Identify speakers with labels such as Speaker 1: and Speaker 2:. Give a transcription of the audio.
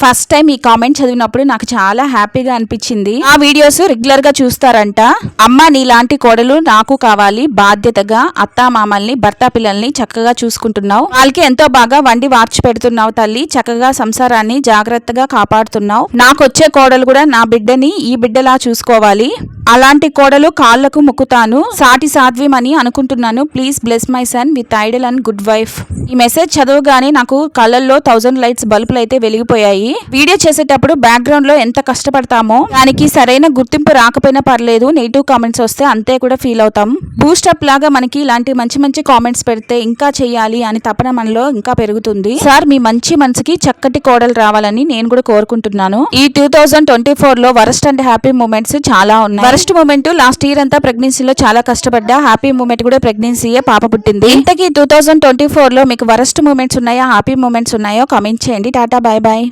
Speaker 1: First time ఈ comment చదివినప్పుడు నాకు చాలా హ్యాపీగా అనిపించింది. ఆ వీడియోస్ రెగ్యులర్ గా చూస్తారంట. అమ్మ నీలాంటి కోడలు నాకు కావాలి, బాధ్యతగా అత్తా మామల్ని భర్త పిల్లల్ని చక్కగా చూసుకుంటున్నావు, వాళ్ళకి ఎంతో బాగా వండి వార్చి పెడుతున్నావు తల్లి, చక్కగా సంసారాన్ని జాగ్రత్తగా కాపాడుతున్నావు, నాకొచ్చే కోడలు కూడా నా బిడ్డని ఈ బిడ్డలా చూసుకోవాలి, అలాంటి కోడలు కాళ్లకు మొక్కుతాను, సాటి సాధ్వీమని అనుకుంటున్నాను, please bless my son with Idol and good wife. ఈ మెసేజ్ చదవగానే నాకు కళ్ళల్లో 1000 లైట్స్ బల్బులు అయితే వెలిగిపోయాయి. వీడియో చేసేటప్పుడు బ్యాక్గ్రౌండ్ లో ఎంత కష్టపడతామో దానికి సరైన గుర్తింపు రాకపోయినా పర్లేదు, నెగిటివ్ కామెంట్స్ వస్తే అంతే కూడా ఫీల్ అవుతాం. బూస్టప్ లాగా మనకి ఇలాంటి మంచి మంచి కామెంట్స్ పెడితే ఇంకా చెయ్యాలి అని తపన మనలో ఇంకా పెరుగుతుంది. సార్ మీ మంచి మనసుకి చక్కటి కోడలు రావాలని నేను కూడా కోరుకుంటున్నాను. ఈ 2024 లో వరస్ట్ అండ్ హ్యాపీ మూమెంట్స్ చాలా ఉన్నాయి. వరస్ట్ మూమెంట్ లాస్ట్ ఇయర్ అంతా ప్రెగ్నెన్సీలో చాలా కష్టపడ్డా, హ్యాపీ మూమెంట్ కూడా ప్రెగ్నెన్సీయే, పాప పుట్టింది. ఇంతకీ 2024 లో మీకు వరస్ట్ మూమెంట్స్ ఉన్నాయా, హ్యాపీ మూమెంట్స్ ఉన్నాయో కామెంట్ చేయండి. Tata, bye bye.